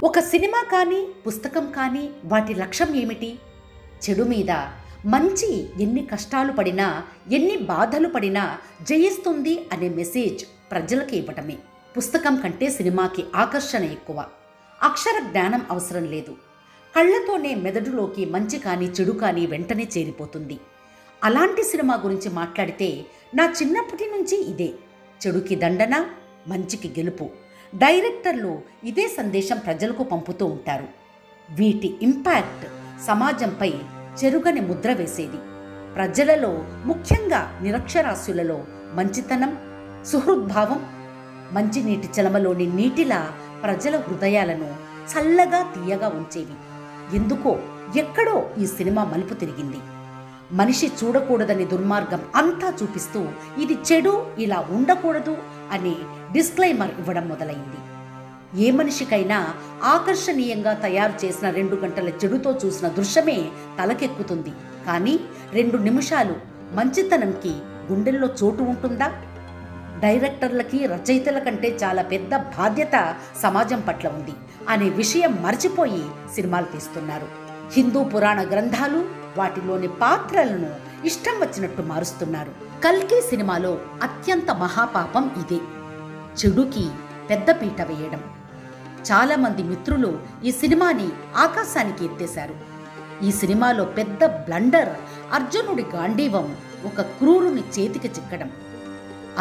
ఒక సినిమా కానీ పుస్తకం కానీ వాటి లక్ష్యం ఏమిటి? చెడు మీద మంచి ఎన్ని కష్టాలు పడినా ఎన్ని బాధలు పడినా జయిస్తుంది అనే మెసేజ్ ప్రజలకు ఇవ్వటమే. పుస్తకం కంటే సినిమాకి ఆకర్షణ ఎక్కువ. అక్షర జ్ఞానం అవసరం లేదు. కళ్ళతోనే మెదడులోకి మంచి కానీ చెడు కానీ వెంటనే చేరిపోతుంది. అలాంటి సినిమా గురించి మాట్లాడితే నా చిన్నప్పటి నుంచి ఇదే. చెడుకి దండన, మంచికి గెలుపు. డైరెక్టర్లు ఇదే సందేశం ప్రజలకు పంపుతూ ఉంటారు. వీటి ఇంపాక్ట్ సమాజంపై చెరుగని ముద్ర వేసేది. ప్రజలలో, ముఖ్యంగా నిరక్షరాస్యులలో మంచితనం, సుహృద్భావం మంచినీటి చలమలోని నీటిలా ప్రజల హృదయాలను చల్లగా తీయగా ఉంచేవి. ఎందుకో ఎక్కడో ఈ సినిమా మలుపు తిరిగింది. మనిషి చూడకూడదని దుర్మార్గం అంతా చూపిస్తూ ఇది చెడు, ఇలా ఉండకూడదు అనే డిస్క్లైమర్ ఇవ్వడం మొదలైంది. ఏ మనిషికైనా ఆకర్షణీయంగా తయారు చేసిన 2 గంటల చెడుతో చూసిన దృశ్యమే తలకెక్కుతుంది. కానీ 2 నిమిషాలు మంచితనంకి గుండెల్లో చోటు ఉంటుందా? డైరెక్టర్లకి, రచయితల కంటే చాలా పెద్ద బాధ్యత సమాజం పట్ల ఉంది అనే విషయం మర్చిపోయి సినిమాలు తీస్తున్నారు. హిందూ పురాణ గ్రంథాలు, వాటిలోని పాత్రలను ఇష్టం వచ్చినట్టు మారుస్తున్నారు. కల్కి సినిమాలో అత్యంత మహాపాపం ఇదే, చెడుకి పెద్దపీట వేయడం. చాలామంది మిత్రులు ఈ సినిమాని ఆకాశానికి ఎత్తేశారు. ఈ సినిమాలో పెద్ద బ్లండర్ అర్జునుడి గాంధీవం ఒక క్రూరుని చేతికి చిక్కడం.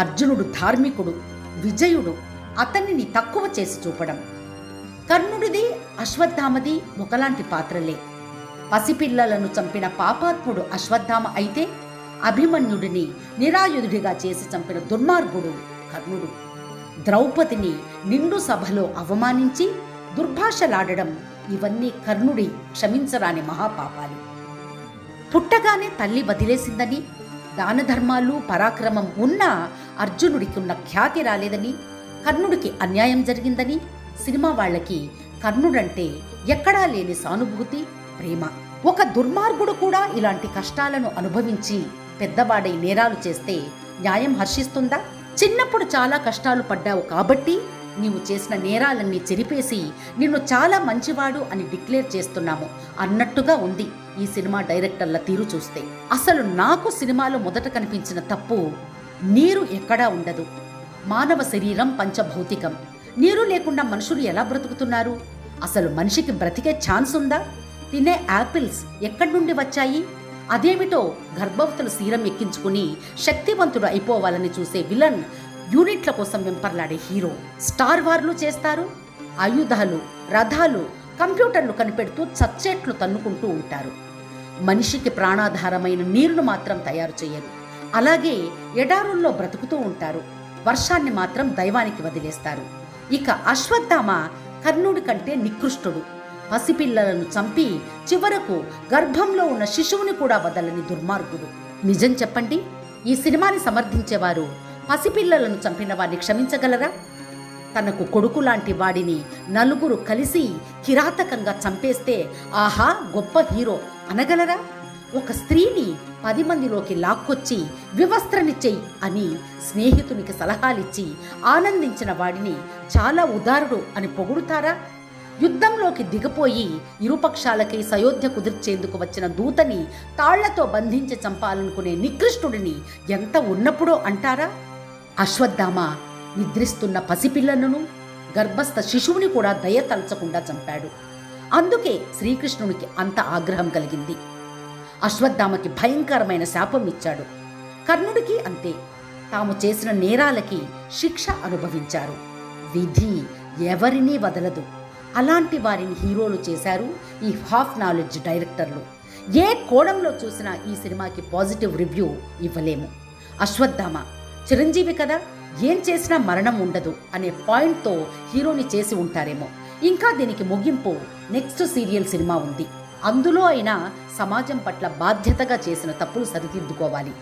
అర్జునుడు ధార్మికుడు, విజయుడు, అతనిని తక్కువ చేసి చూపడం. కర్ణుడిది, అశ్వత్థామది ఒకలాంటి పాత్రలే. పసిపిల్లలను చంపిన పాపాత్ముడు అశ్వత్థామ అయితే అభిమన్యుడిని నిరాయుధుడిగా చేసి చంపిన దుర్మార్గుడు కర్ణుడు. ద్రౌపదిని నిండు సభలో అవమానించి దుర్భాషలాడడం, ఇవన్నీ కర్ణుడి క్షమించరాని మహాపాపాలు. పుట్టగానే తల్లి వదిలేసిందని, దాన ధర్మాలు పరాక్రమం ఉన్నా అర్జునుడికి ఉన్న ఖ్యాతి రాలేదని, కర్ణుడికి అన్యాయం జరిగిందని సినిమా వాళ్ళకి కర్ణుడంటే ఎక్కడా లేని సానుభూతి, ప్రేమ. ఒక దుర్మార్గుడు కూడా ఇలాంటి కష్టాలను అనుభవించి పెద్దవాడై నేరాలు చేస్తే న్యాయం హర్షిస్తుందా? చిన్నప్పుడు చాలా కష్టాలు పడ్డావు కాబట్టి నీవు చేసిన నేరాలన్నీ చెరిపేసి నిన్ను చాలా మంచివాడు అని డిక్లేర్ చేస్తున్నాము అన్నట్టుగా ఉంది ఈ సినిమా డైరెక్టర్ల తీరు చూస్తే. అసలు నాకు సినిమాలో మొదట కనిపించిన తప్పు, నీరు ఎక్కడా ఉండదు. మానవ శరీరం పంచభౌతికం. నీరు లేకుండా మనుషులు ఎలా బ్రతుకుతున్నారు? అసలు మనిషికి బ్రతికే ఛాన్స్ ఉందా? తినే యాపిల్స్ ఎక్కడి నుండి వచ్చాయి? అదేమిటో గర్భవతులు సీరం ఎక్కించుకుని శక్తివంతుడు అయిపోవాలని చూసే విలన్, యూనిట్ల కోసం వెంపర్లాడే హీరో. స్టార్ వార్లు చేస్తారు, ఆయుధాలు, రథాలు, కంప్యూటర్లు కనిపెడుతూ చచ్చేట్లు తన్నుకుంటూ ఉంటారు. మనిషికి ప్రాణాధారమైన నీరును మాత్రం తయారు చేయరు. అలాగే ఎడారుల్లో బ్రతుకుతూ ఉంటారు. వర్షాన్ని మాత్రం దైవానికి వదిలేస్తారు. ఇక అశ్వత్థామ కర్ణుడి కంటే నికృష్టుడు. పసిపిల్లలను చంపి చివరకు గర్భంలో ఉన్న శిశువుని కూడా వదలని దుర్మార్గుడు. నిజం చెప్పండి, ఈ సినిమాని సమర్థించేవారు పసిపిల్లలను చంపిన వారిని క్షమించగలరా? తనకు కొడుకు లాంటి వాడిని నలుగురు కలిసి కిరాతకంగా చంపేస్తే ఆహా గొప్ప హీరో అనగలరా? ఒక స్త్రీని 10 మందిలోకి లాక్కొచ్చి వివస్త్రనిచ్చేయి అని స్నేహితునికి సలహాలిచ్చి ఆనందించిన వాడిని చాలా ఉదారుడు అని పొగుడుతారా? యుద్ధంలోకి దిగపోయి ఇరుపక్షాలకి సయోధ్య కుదిర్చేందుకు వచ్చిన దూతని తాళ్లతో బంధించి చంపాలనుకునే నికృష్టుడిని ఎంత ఉన్నప్పుడో అంటారా? అశ్వత్థామ నిద్రిస్తున్న పసిపిల్లలను, గర్భస్థ శిశువుని కూడా దయ తలచకుండా చంపాడు. అందుకే శ్రీకృష్ణునికి అంత ఆగ్రహం కలిగింది. అశ్వత్థామకి భయంకరమైన శాపం ఇచ్చాడు. కర్ణుడికి అంతే. తాము చేసిన నేరాలకి శిక్ష అనుభవించారు. విధి ఎవరినీ వదలదు. అలాంటి వారిని హీరోలు చేశారు ఈ హాఫ్ నాలెడ్జ్ డైరెక్టర్లు. ఏ కోణంలో చూసినా ఈ సినిమాకి పాజిటివ్ రివ్యూ ఇవ్వలేము. అశ్వత్థామ చిరంజీవి కదా, ఏం చేసినా మరణం ఉండదు అనే పాయింట్తో హీరోని చేసి ఉంటారేమో. ఇంకా దీనికి ముగింపు నెక్స్ట్ సీరియల్ సినిమా ఉంది. అందులో అయినా సమాజం పట్ల బాధ్యతగా చేసిన తప్పులు సరిదిద్దుకోవాలి.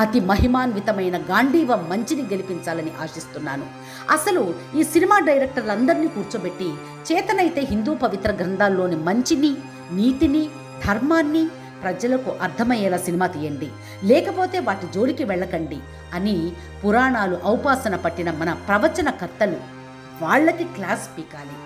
అతి మహిమాన్వితమైన గాంధీవం మంచిని గెలిపించాలని ఆశిస్తున్నాను. అసలు ఈ సినిమా డైరెక్టర్లందరినీ కూర్చోబెట్టి చేతనైతే హిందూ పవిత్ర గ్రంథాల్లోని మంచిని, నీతిని, ధర్మాన్ని ప్రజలకు అర్థమయ్యేలా సినిమా తీయండి, లేకపోతే వాటి జోలికి వెళ్ళకండి అని పురాణాలు ఔపాసన పట్టిన మన ప్రవచనకర్తలు వాళ్ళకి క్లాస్ పీకాలి.